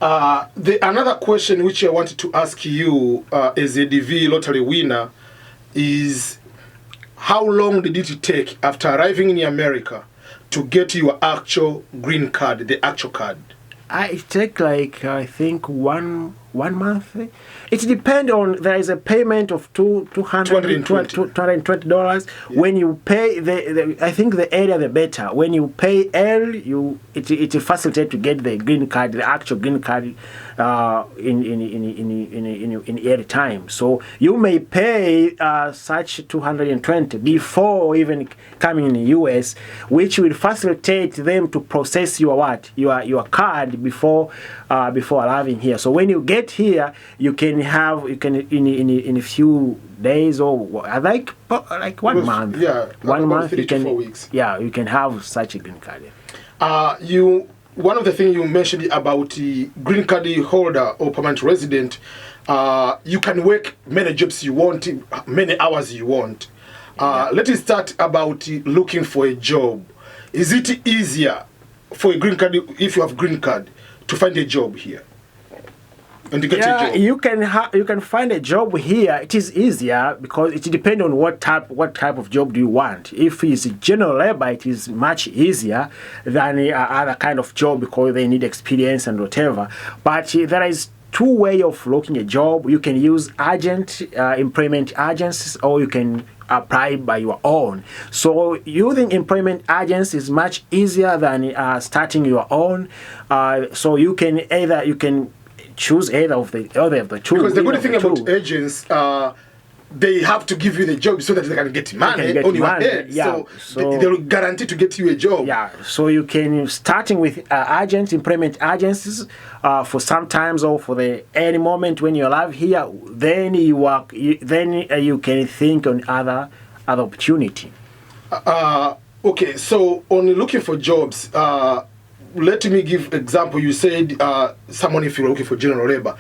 Another question which I wanted to ask you as a DV lottery winner is, how long did it take after arriving in America to get your actual green card, the actual card? It take like, I think, one month. It depends on, there is a payment of $220. Yeah. When you pay I think the earlier the better. When you pay early, it facilitates to get the green card, the actual green card, in early time. So you may pay such 220 before even coming in the US, which will facilitate them to process your card before arriving here. So when you get here, you can in a few days or like 1 month. Yeah, 1 month. 3 to 4 weeks. Yeah, you can have such a green card. One of the things you mentioned about the green card holder or permanent resident, you can work many jobs you want, many hours you want. Let us start about looking for a job. Is it easier for a green card, if you have green card, to find a job here and to get a job? You can find a job here. It is easier because it depends on what type of job do you want. If it's general labor, it is much easier than other kind of job because they need experience and whatever. But there is two ways of looking a job. You can use employment agencies, or you can apply by your own. So using employment agents is much easier than starting your own. So you can choose either of the two. Because the good thing about agents, they have to give you the job so that they can get money on your head. Yeah. So they will guarantee to get you a job. Yeah. So you can starting with employment agencies for sometimes or for any moment when you arrive here. Then you can think on other opportunity. Okay. So on looking for jobs, let me give example. You said someone, if you're looking for general labor,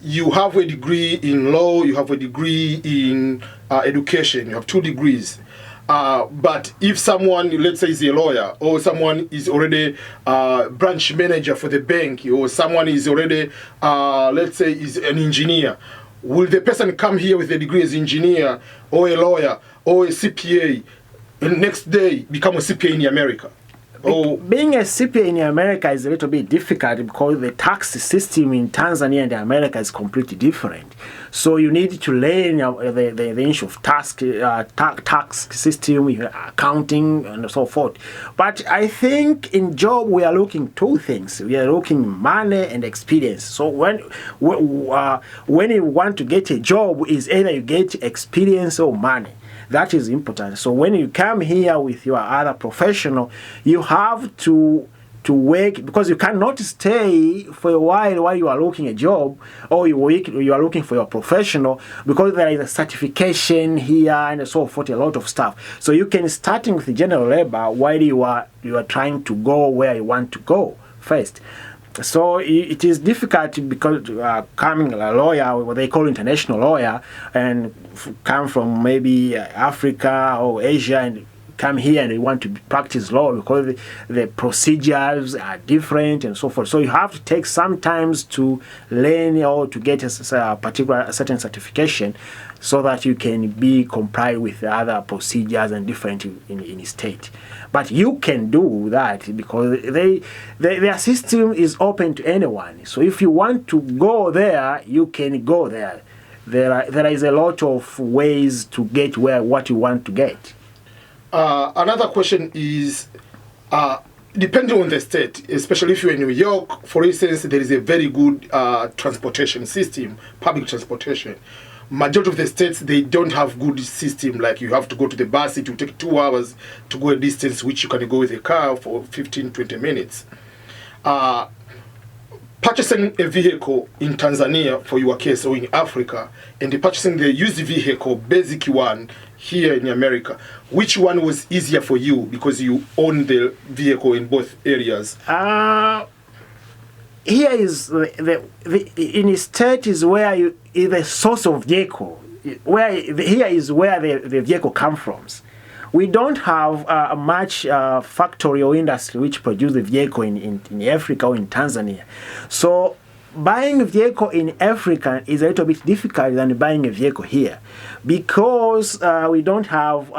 you have a degree in law, you have a degree in education, you have 2 degrees. But if someone, let's say, is a lawyer, or someone is already branch manager for the bank, or someone is already, let's say, is an engineer, will the person come here with a degree as engineer, or a lawyer, or a CPA, and next day become a CPA in America? Being a CPA in America is a little bit difficult because the tax system in Tanzania and America is completely different. So you need to learn the issue of tax system, accounting, and so forth. But I think in job we are looking 2 things. We are looking money and experience. So when you want to get a job, is either you get experience or money. That is important. So when you come here with your other professional, you have to work, because you cannot stay for a while you are looking a job, or you are looking for your professional, because there is a certification here and so forth, a lot of stuff. So you can starting with the general labor while you are trying to go where you want to go first. So it is difficult because coming a lawyer, what they call international lawyer, and come from maybe Africa or Asia and come here and they want to practice law, because the procedures are different and so forth. So you have to take some time to learn or to get a certain certification, so that you can be complied with the other procedures and different in state. But you can do that because their system is open to anyone. So if you want to go there, you can go there. There is a lot of ways to get what you want to get. Another question is, depending on the state, especially if you're in New York, for instance, there is a very good transportation system, public transportation. Majority of the states, they don't have good system. Like, you have to go to the bus, it will take 2 hours to go a distance which you can go with a car for 15-20 minutes. Purchasing a vehicle in Tanzania, for your case, or in Africa, and purchasing the used vehicle, basic one, here in America, which one was easier for you because you own the vehicle in both areas? Here is in a state is where the source of vehicle, here is where the vehicle comes from. we don't have much factory or industry which produce the vehicle in Africa or in Tanzania. So buying a vehicle in Africa is a little bit difficult than buying a vehicle here, because we don't have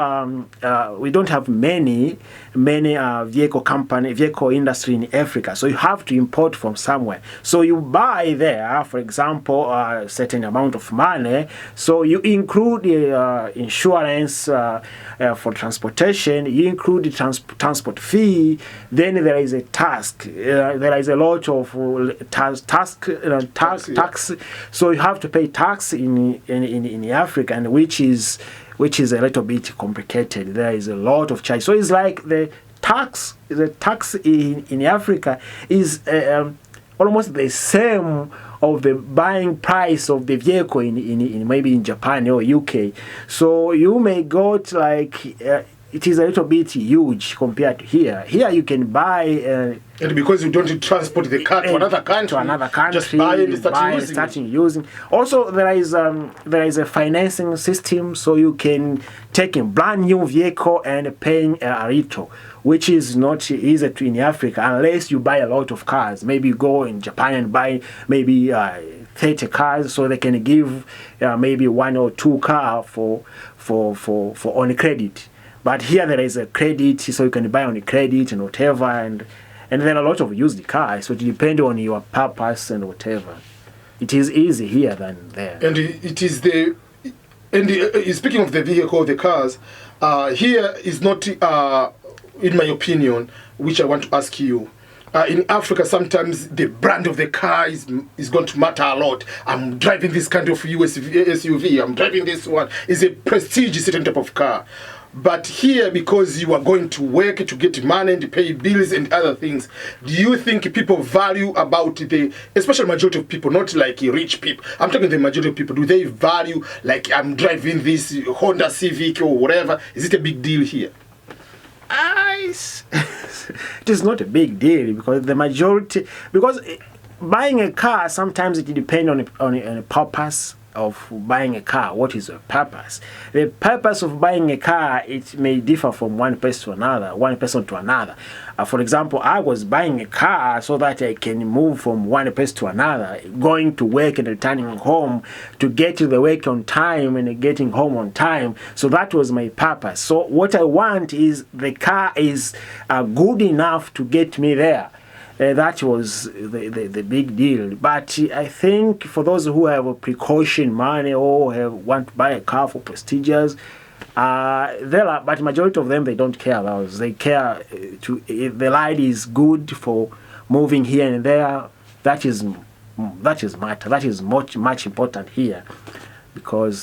many vehicle industry in Africa. So you have to import from somewhere. So you buy there, for example, a certain amount of money. So you include the insurance for transportation. You include the transport fee. Then there is a tax. There is a lot of tax. So you have to pay tax in Africa, and which is a little bit complicated. There is a lot of charge. So it's like the tax in Africa is almost the same of the buying price of the vehicle in maybe in Japan or UK. So you may go to like it is a little bit huge compared to here. Here you can buy. And because you don't transport the car to another country, just buy and start using. Also, there is a financing system, so you can take a brand new vehicle and paying a little, which is not easy to in Africa unless you buy a lot of cars. Maybe you go in Japan and buy maybe 30 cars, so they can give maybe 1 or 2 cars for on credit. But here there is a credit, so you can buy on credit and whatever, and there are a lot of used cars, so it depends on your purpose and whatever. It is easy here than there. And it is speaking of the vehicle, the cars, here is not, in my opinion, which I want to ask you. In Africa, sometimes the brand of the car is going to matter a lot. I'm driving this kind of SUV. I'm driving this one. It's a prestigious certain type of car. But here, because you are going to work to get money and pay bills and other things, do you think people value about especially majority of people, not like rich people, I'm talking the majority of people, do they value like I'm driving this Honda Civic or whatever? Is it a big deal here? It is not a big deal, because the majority, because buying a car, sometimes it depends on a purpose of buying a car. What is the purpose? The purpose of buying a car, it may differ from one person to another. For example, I was buying a car so that I can move from one place to another, going to work and returning home, to get to the work on time and getting home on time. So that was my purpose. So what I want is the car is good enough to get me there. That was the big deal. But I think for those who have precaution money or want to buy a car for prestigious, but majority of them, they don't care about it. They care if the ride is good for moving here and there. That is much important here, because